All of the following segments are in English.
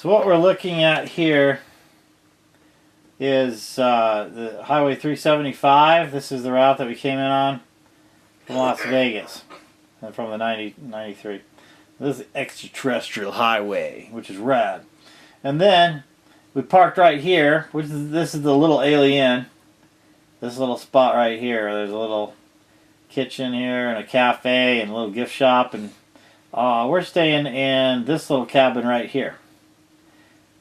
So what we're looking at here is the Highway 375. This is the route that we came in on from Las Vegas and from the 93. This is the extraterrestrial highway, which is rad. And then we parked right here, this is the little alien. This little spot right here. There's a little kitchen here and a cafe and a little gift shop, and we're staying in this little cabin right here.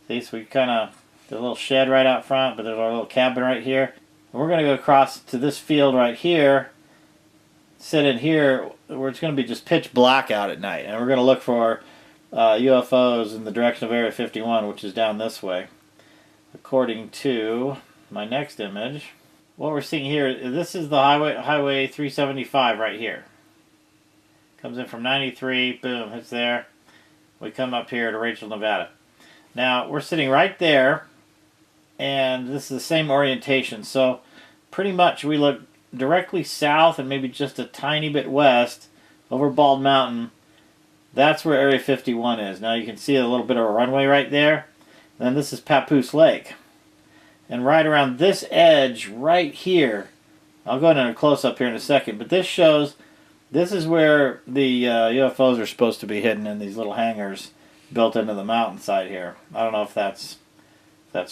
See, so we kind of, there's a little shed right out front, but there's our little cabin right here. And we're going to go across to this field right here, sit in here, where it's going to be just pitch black out at night. And we're going to look for UFOs in the direction of Area 51, which is down this way. According to my next image, what we're seeing here, this is the Highway 375 right here. Comes in from 93, boom, hits there. We come up here to Rachel, Nevada. Now, we're sitting right there, and this is the same orientation. So, pretty much we look directly south and maybe just a tiny bit west over Bald Mountain. That's where Area 51 is. Now, you can see a little bit of a runway right there. And then this is Papoose Lake. And right around this edge right here, I'll go into a close-up here in a second, but this shows, this is where the UFOs are supposed to be hidden in these little hangars built into the mountainside here. I don't know if that's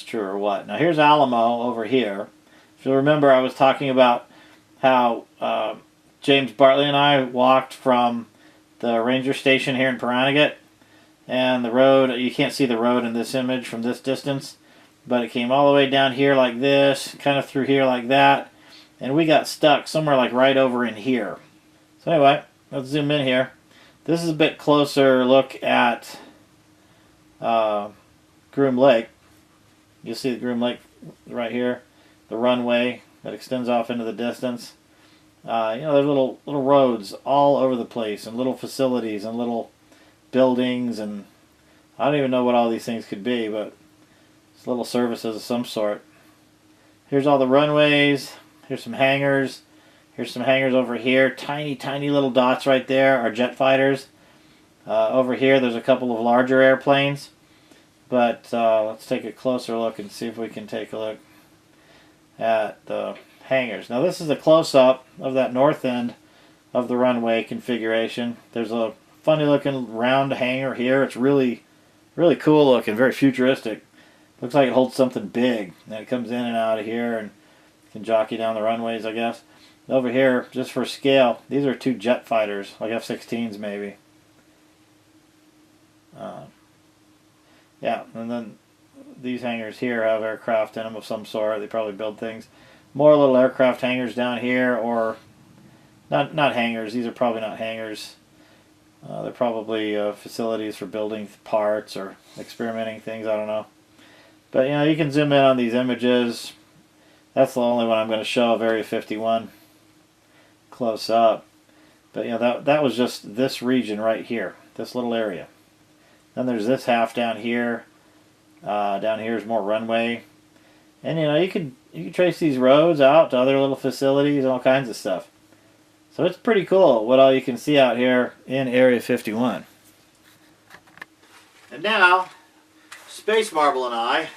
true or what. Now here's Alamo over here. If you'll remember, I was talking about how James Bartley and I walked from the ranger station here in Pahranagat, and the road, you can't see the road in this image from this distance, but it came all the way down here like this, kind of through here like that, and we got stuck somewhere like right over in here. So anyway, let's zoom in here. This is a bit closer look at Groom Lake. You'll see the Groom Lake right here, the runway that extends off into the distance. You know, there's little roads all over the place, and little facilities, and little buildings, and I don't even know what all these things could be, but it's little services of some sort. Here's all the runways. Here's some hangars. Here's some hangars over here. Tiny, tiny little dots right there are jet fighters. Over here, there's a couple of larger airplanes. But let's take a closer look and see if we can take a look at the hangars. Now, this is a close-up of that north end of the runway configuration. There's a funny-looking round hangar here. It's really, really cool looking, very futuristic. Looks like it holds something big. And it comes in and out of here and can jockey down the runways, I guess. Over here, just for scale, these are two jet fighters, like F-16s maybe. Yeah, and then these hangars here have aircraft in them of some sort. They probably build things. More little aircraft hangars down here, or not hangars. These are probably not hangars. They're probably facilities for building parts or experimenting things. I don't know. But you know, you can zoom in on these images. That's the only one I'm going to show of Area 51 close up. But you know, that was just this region right here, this little area. Then there's this half down here. Down here is more runway, and you know, you could trace these roads out to other little facilities and all kinds of stuff. So it's pretty cool what all you can see out here in Area 51. And now, Space Marble and I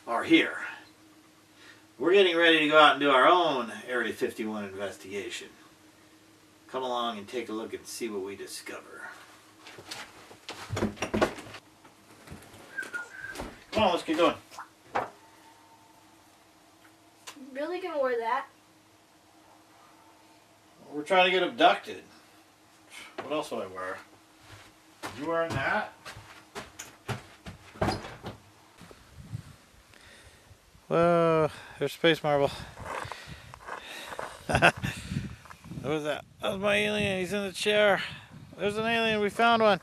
are here. We're getting ready to go out and do our own Area 51 investigation. Come along and take a look and see what we discover. Come on, let's get going. Really gonna wear that? We're trying to get abducted. What else would I wear? You wearing that? Whoa, there's Space Marble. What was that? That was my alien. He's in the chair. There's an alien. We found one.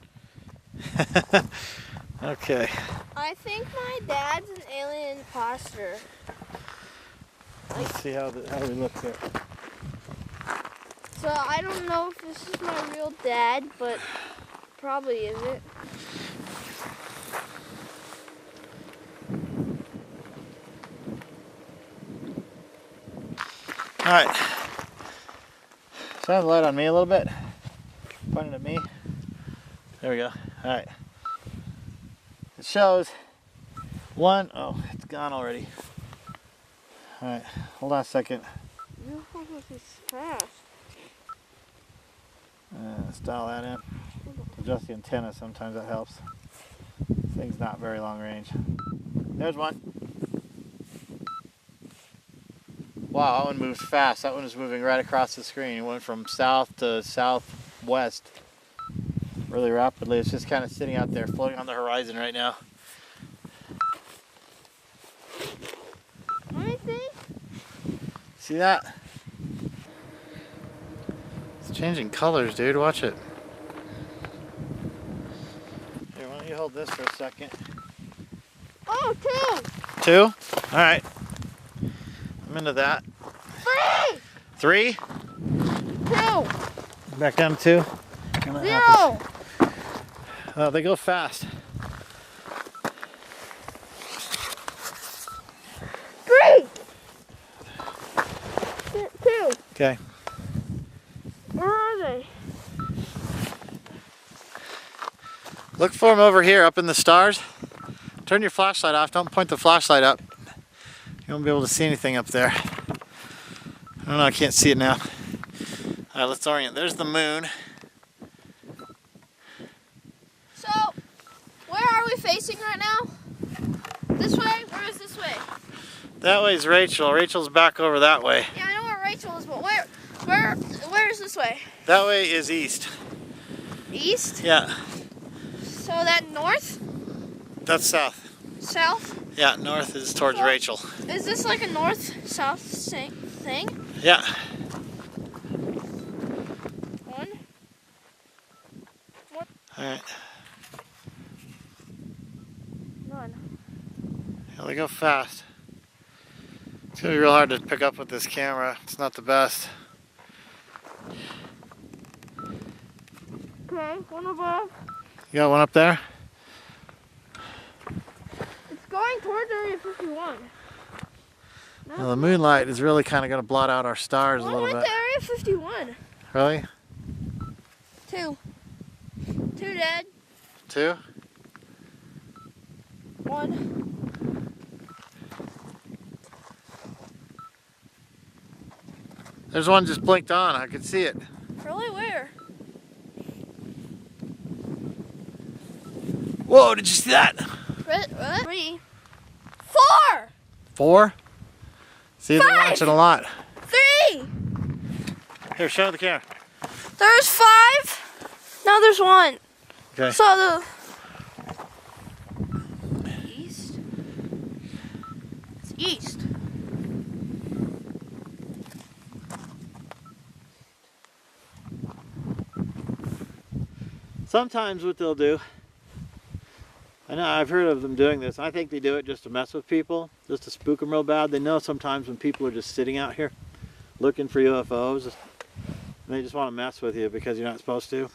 Okay. I think my dad's an alien imposter. Let's see how we look here. So I don't know if this is my real dad, but probably isn't. Alright. Shine the light on me a little bit. Pointing at me. There we go. Alright. It's shows one. Oh, it's gone already. All right, hold on a second. You're supposed to be fast. Let's dial that in. Adjust the antenna, sometimes that helps. This thing's not very long range. There's one. Wow, that one moves fast. That one is moving right across the screen. It went from south to southwest really rapidly. It's just kind of sitting out there, floating on the horizon right now. Anything? See that? It's changing colors, dude. Watch it. Here, why don't you hold this for a second? Oh, 2. 2? All right. I'm into that. 3. 3? 2. Back down to 2? 0. Oh, they go fast. 3. 2. Okay. Where are they? Look for them over here, up in the stars. Turn your flashlight off. Don't point the flashlight up. You won't be able to see anything up there. I don't know. I can't see it now. All right, let's orient. There's the moon. So, where are we facing right now? This way? Where is this way? That way's Rachel. Rachel's back over that way. Yeah, I know where Rachel is, but where is this way? That way is east. East? Yeah. So that north? That's south. South? Yeah, north is towards Rachel. Is this like a north-south thing? Yeah. 1. What? All right. None. Yeah, they go fast. It's gonna be real hard to pick up with this camera. It's not the best. Okay, one above. You got one up there? It's going towards Area 51. No. Well, the moonlight is really kind of going to blot out our stars a Well, little I went bit. to Area 51. Really? 2. 2 dead. 2? 1. There's one just blinked on. I could see it. Really? Where? Whoa, did you see that? 3. 4. 4? See, they're 5. launching a lot. 3. Here, show the camera. There's 5. Now there's 1. Okay. So the east. It's east. Sometimes what they'll do, I know I've heard of them doing this. I think they do it just to mess with people, just to spook them real bad. They know sometimes when people are just sitting out here looking for UFOs, and they just want to mess with you because you're not supposed to.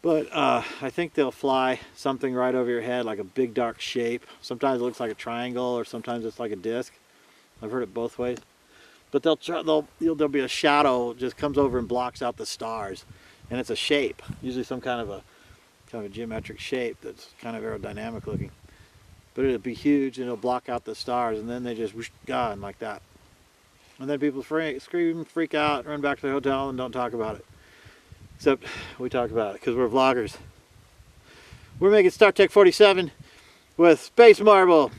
But I think they'll fly something right over your head, like a big dark shape. Sometimes it looks like a triangle, or sometimes it's like a disc. I've heard it both ways. But there'll be a shadow just comes over and blocks out the stars, and it's a shape, usually some kind of a geometric shape that's kind of aerodynamic looking. But it'll be huge and it'll block out the stars, and then they just whoosh, gone like that. And then people scream, freak out, run back to their hotel and don't talk about it. Except we talk about it because we're vloggers. We're making Startech 47 with Space Marble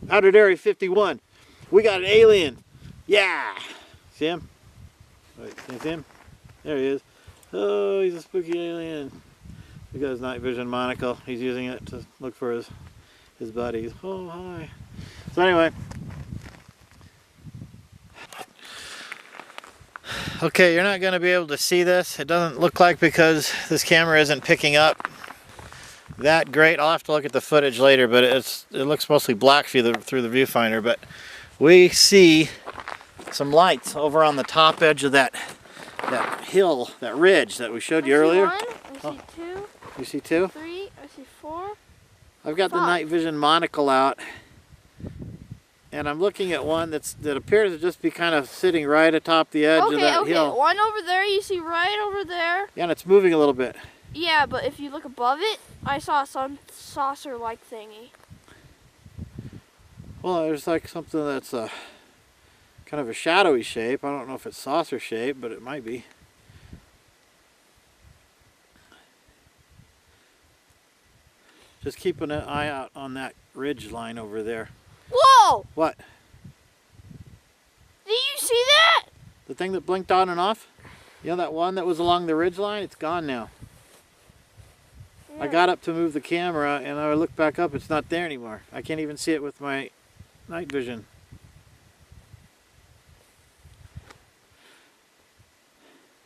out at Area 51. We got an alien. Yeah. See him? Wait, can you see him? There he is. Oh, he's a spooky alien. He got his night vision monocle. He's using it to look for his buddies. Oh, hi. So anyway. Okay, you're not going to be able to see this. It doesn't look like because this camera isn't picking up that great. I'll have to look at the footage later, but it looks mostly black through the viewfinder. But we see some lights over on the top edge of that hill, that ridge that we showed you earlier. I see 2. You see 2? 3. I see 4. I've got 5. the night vision monocle out, and I'm looking at one that appears to just be kind of sitting right atop the edge of that hill. One over there. You see right over there. Yeah, and it's moving a little bit. Yeah, but if you look above it, I saw a sun saucer-like thingy. Well, there's like something that's kind of a shadowy shape. I don't know if it's saucer shape, but it might be. Just keep an eye out on that ridge line over there. Whoa! What? Did you see that? The thing that blinked on and off? You know that one that was along the ridge line? It's gone now. Yeah. I got up to move the camera and I looked back up, it's not there anymore. I can't even see it with my night vision.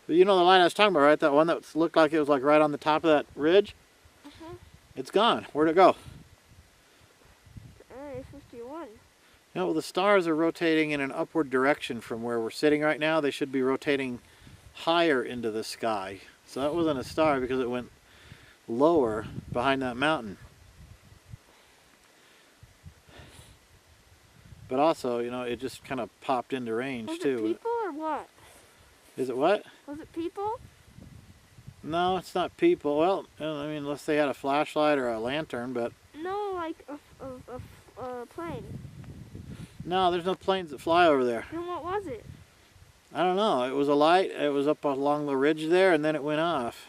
But you know the line I was talking about, right? That one that looked like it was like right on the top of that ridge? It's gone. Where'd it go? Area 51. You know, well, the stars are rotating in an upward direction from where we're sitting right now. They should be rotating higher into the sky. So that wasn't a star because it went lower behind that mountain. But also, you know, it just kind of popped into range too. Was it people or what? Is it what? Was it people? No, it's not people. Well, I mean, unless they had a flashlight or a lantern, but... No, like a plane. No, there's no planes that fly over there. Then what was it? I don't know. It was a light. It was up along the ridge there, and then it went off.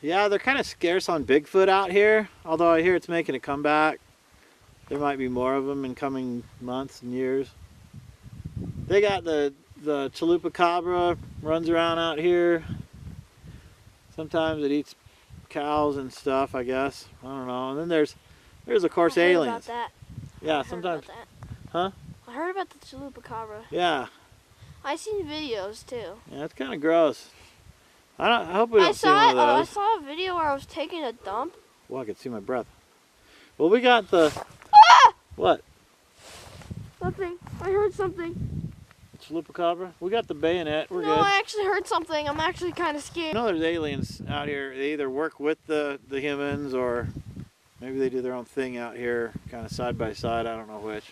Yeah, they're kind of scarce on Bigfoot out here, although I hear it's making a comeback. There might be more of them in coming months and years. They got the Chupacabra runs around out here. Sometimes it eats cows and stuff, I guess. I don't know. And then there's of course aliens. About that. Yeah, sometimes. Huh? I heard about the Chupacabra. Yeah. I seen videos too. Yeah, it's kind of gross. I hope we don't see one of I those. saw a video where I was taking a dump. Well, I could see my breath. Well, we got the... Ah! What? Nothing. I heard something. Chupacabra? We got the bayonet. We're No, good. I actually heard something. I'm actually kind of scared. You know there's aliens out here. They either work with the humans or maybe they do their own thing out here, kind of side by side. I don't know which.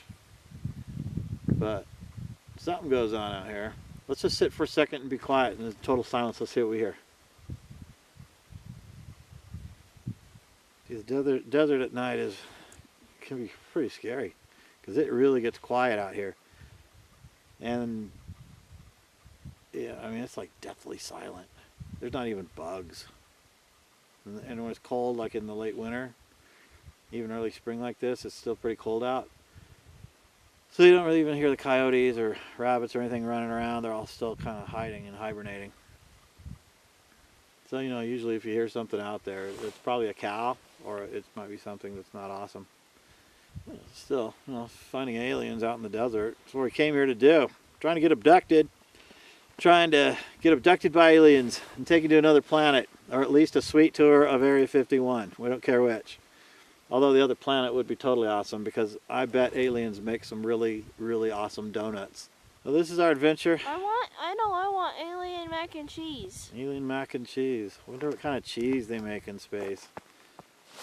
But something goes on out here. Let's just sit for a second and be quiet in total silence. Let's see what we hear. See, the desert at night can be pretty scary because it really gets quiet out here. And yeah, I mean, it's like deathly silent. There's not even bugs. And when it's cold, like in the late winter, even early spring like this, it's still pretty cold out. So you don't really even hear the coyotes or rabbits or anything running around. They're all still kind of hiding and hibernating. So, you know, usually if you hear something out there, it's probably a cow or it might be something that's not awesome. Still, you know, finding aliens out in the desert. That's what we came here to do. Trying to get abducted. Trying to get abducted by aliens and taken to another planet. Or at least a sweet tour of Area 51. We don't care which. Although the other planet would be totally awesome because I bet aliens make some really, really awesome donuts. So this is our adventure. I want alien mac and cheese. Alien mac and cheese. I wonder what kind of cheese they make in space.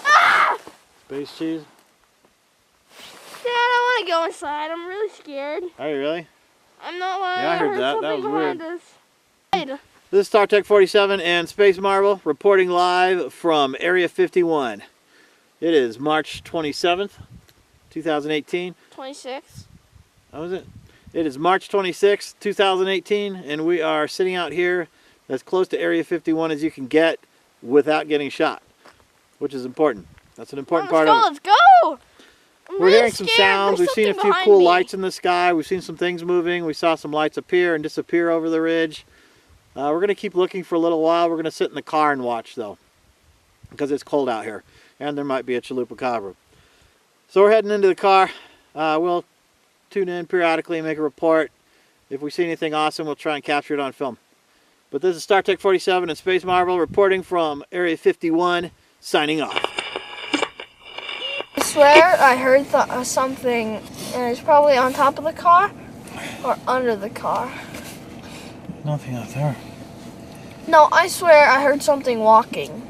Ah! Space cheese? Dad, I want to go inside. I'm really scared. Are you really? I'm not lying. Yeah, I heard that. That something was behind weird. us. This is Startech 47 and Space Marvel reporting live from Area 51. It is March 27th, 2018. 26. How was it? It is March 26th, 2018, and we are sitting out here as close to Area 51 as you can get without getting shot, which is important. That's an important part of it. Let's go! We're hearing some sounds. We've seen a few cool lights in the sky. We've seen some things moving. We saw some lights appear and disappear over the ridge. We're going to keep looking for a little while. We're going to sit in the car and watch, though, because it's cold out here, and there might be a Chupacabra. So we're heading into the car. We'll tune in periodically and make a report. If we see anything awesome, we'll try and capture it on film. But this is Startech 47 and Space Marvel reporting from Area 51, signing off. I swear I heard something, and it's probably on top of the car or under the car. Nothing out there. No, I swear I heard something walking.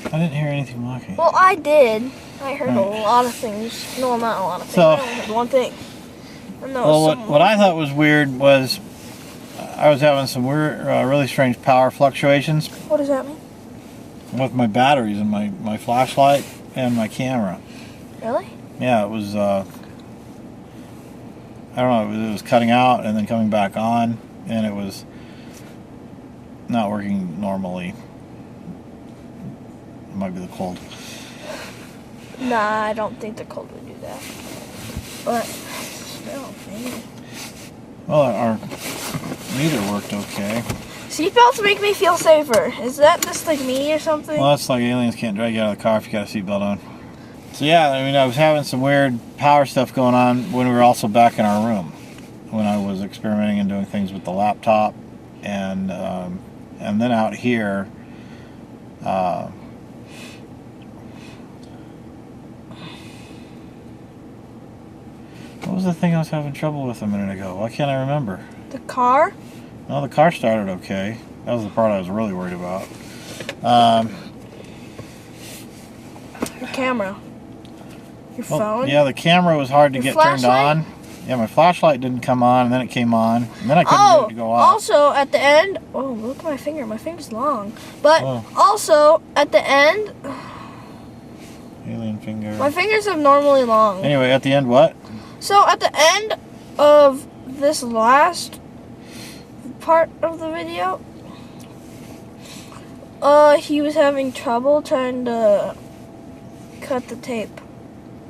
I didn't hear anything walking. Well, I did. I heard a lot of things. No, not a lot of things. So, I only heard one thing. well, what I thought was weird was I was having some weird, really strange power fluctuations What does that mean? with my batteries and my flashlight and my camera. Really? Yeah, it was, I don't know, it was cutting out and then coming back on, and it was not working normally. It might be the cold. Nah, I don't think the cold would do that. But still, maybe. Well, our meter worked okay. Seatbelts make me feel safer. Is that just like me or something? Well, that's like aliens can't drag you out of the car if you got a seatbelt on. So yeah, I mean, I was having some weird power stuff going on when we were also back in our room, when I was experimenting and doing things with the laptop, and then out here. What was the thing I was having trouble with a minute ago? Why can't I remember? The car? No, the car started okay. That was the part I was really worried about. The camera. Your Well, phone? yeah, the camera was hard to Your get turned flashlight? on. Yeah, my flashlight didn't come on, and then it came on, and then I couldn't get it to go off. Also at the end, oh, look at my finger. My finger's long. But Oh. also at the end, Alien finger. my fingers are normally long. Anyway, at the end, what? So at the end of this last part of the video, he was having trouble trying to cut the tape.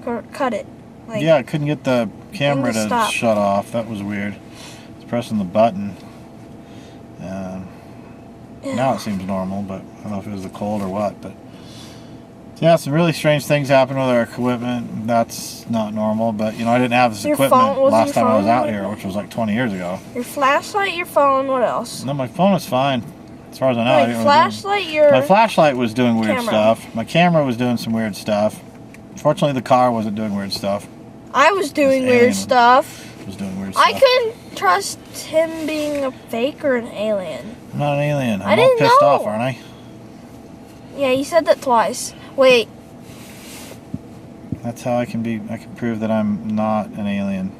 Or cut it. Like, Yeah, I couldn't get the camera to stop. shut off. That was weird. I was pressing the button. Now it seems normal, but I don't know if it was the cold or what. But yeah, some really strange things happened with our equipment. That's not normal, but you know, I didn't have this Your equipment phone- was last your time I was phone out like here, that? which was like 20 years ago. Your flashlight, your phone, what else? No, my phone was fine. As far as I know, I Like didn't really flashlight, your my flashlight was doing weird camera. stuff. My camera was doing some weird stuff. Fortunately, the car wasn't doing weird stuff. I was doing This weird alien stuff. It was doing weird stuff. I couldn't trust him being a fake or an alien. I'm not an alien. I'm I all didn't pissed know. off, aren't I? Yeah, you said that twice. Wait, That's how I can prove that I'm not an alien.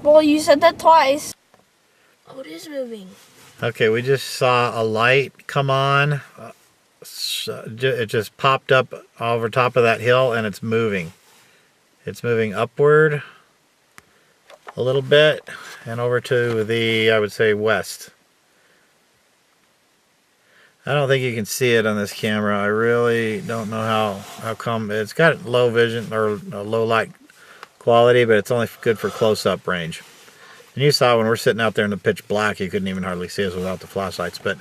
well, you said that twice. Oh, it is moving. Okay, we just saw a light come on. It just popped up over top of that hill, and it's moving. It's moving upward a little bit and over to the, I would say, west. I don't think you can see it on this camera. I really don't know how come. It's got low vision or low light quality, but it's only good for close-up range. And you saw when we're sitting out there in the pitch black, you couldn't even hardly see us without the flashlights. But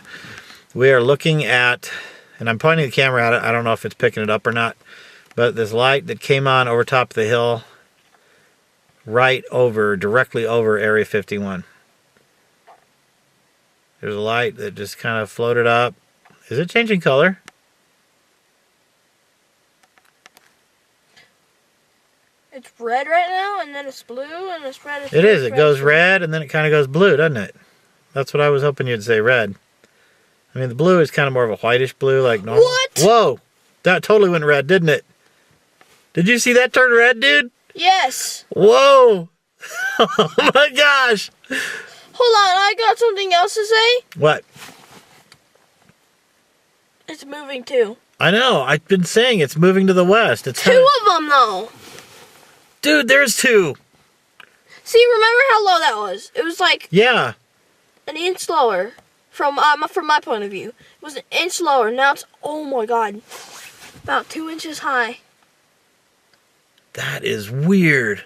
we are looking at, and I'm pointing the camera at it. I don't know if it's picking it up or not, but this light that came on over top of the hill, directly over Area 51. There's a light that just kind of floated up. Is it changing color? It's red right now, and then it's blue, and it's red. It is. It goes red, and then it kind of goes blue, doesn't it? That's what I was hoping you'd say, red. I mean, the blue is kind of more of a whitish blue, like normal. What? Whoa! That totally went red, didn't it? Did you see that turn red, dude? Yes. Whoa! Oh my gosh! Hold on, I got something else to say. What? It's moving too. I know. I've been saying it's moving to the west. It's Two of them though. Dude, there's two. See, remember how low that was? It was like Yeah. an inch lower from my point of view. It was an inch lower. Now it's, oh my god, about 2 inches high. That is weird.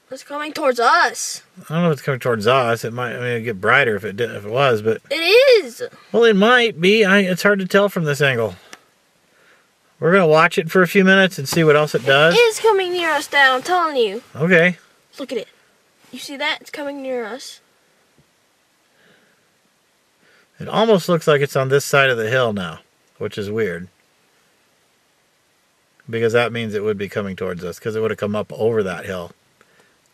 It's coming towards us. I don't know if it's coming towards us. It might. I mean, it'd get brighter if it was, but It is. well, it might be. It's hard to tell from this angle. We're gonna watch it for a few minutes and see what else it does. It is coming near us, Dad. I'm telling you. Okay. Look at it. You see that? It's coming near us. It almost looks like it's on this side of the hill now, which is weird. Because that means it would be coming towards us, because it would have come up over that hill.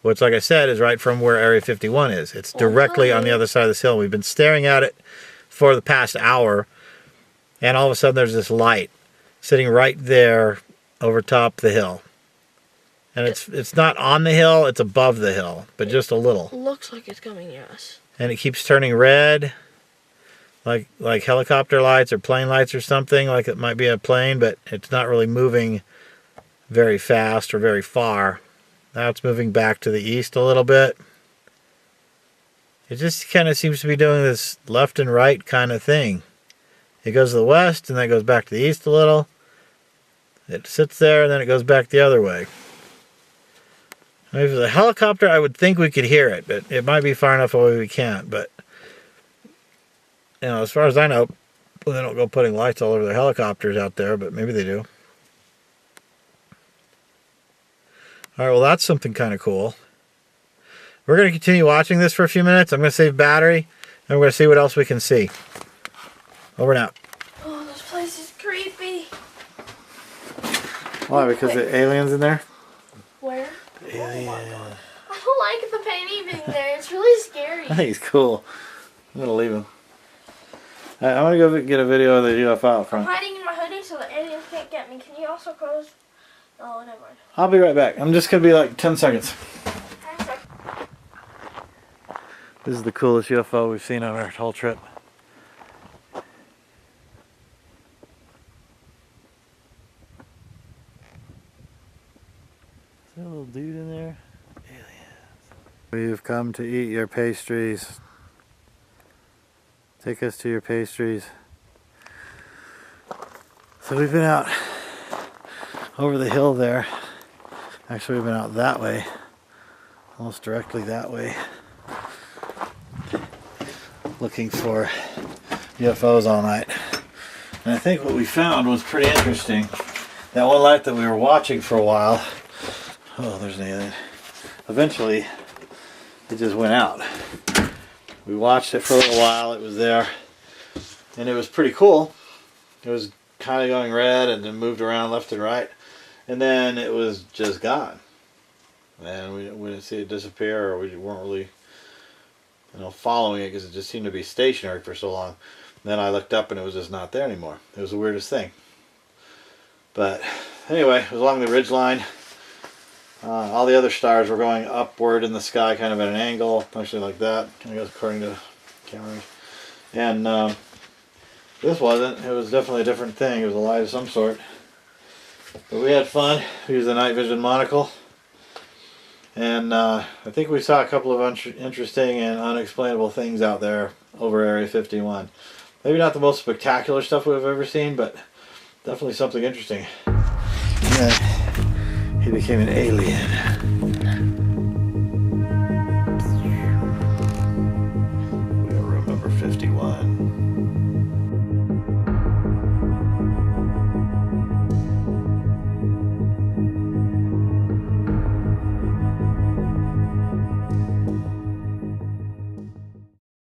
Which, like I said, is right from where Area 51 is. It's directly on the other side of this hill. We've been staring at it for the past hour, and all of a sudden there's this light sitting right there over top the hill. And it's not on the hill, it's above the hill, but just a little. Looks like it's coming near us. and it keeps turning red, like helicopter lights or plane lights or something, like it might be a plane, but it's not really moving very fast or very far. Now it's moving back to the east a little bit. It just kind of seems to be doing this left and right kind of thing. It goes to the west and then it goes back to the east a little. It sits there and then it goes back the other way. If it was a helicopter, I would think we could hear it, but it might be far enough away we can't. But, you know, as far as I know, well, they don't go putting lights all over their helicopters out there, but maybe they do. All right, well, that's something kind of cool. We're going to continue watching this for a few minutes. I'm going to save battery, and we're going to see what else we can see. Over and out. Oh, this place is creepy. Why? Because the aliens in there? Where? Alien. I don't like the painting being there. It's really scary. I think he's cool. I'm going to leave him. I want to go get a video of the UFO out I'm front. hiding in my hoodie so the aliens can't get me. Can you also close? Oh, never mind. I'll be right back. I'm just going to be like 10 seconds. This is the coolest UFO we've seen on our whole trip. Is that a little dude in there? Aliens. We've come to eat your pastries. Take us to your pastries. So we've been out over the hill there. Actually, we've been out that way. Almost directly that way. Looking for UFOs all night. And I think what we found was pretty interesting. That one light that we were watching for a while, oh, there's an alien. Eventually, it just went out. We watched it for a little while, it was there, and it was pretty cool. It was kind of going red and then moved around left and right, and then it was just gone. And we didn't see it disappear, or we weren't really following it because it just seemed to be stationary for so long. And then I looked up and it was just not there anymore. It was the weirdest thing. But anyway, it was along the ridge line. All the other stars were going upward in the sky, kind of at an angle, actually like that, I guess, according to cameras. And this wasn't. It was definitely a different thing. It was a light of some sort. But we had fun. We used the night vision monocle. And I think we saw a couple of interesting and unexplainable things out there over Area 51. Maybe not the most spectacular stuff we've ever seen, but definitely something interesting. Yeah, he became an alien.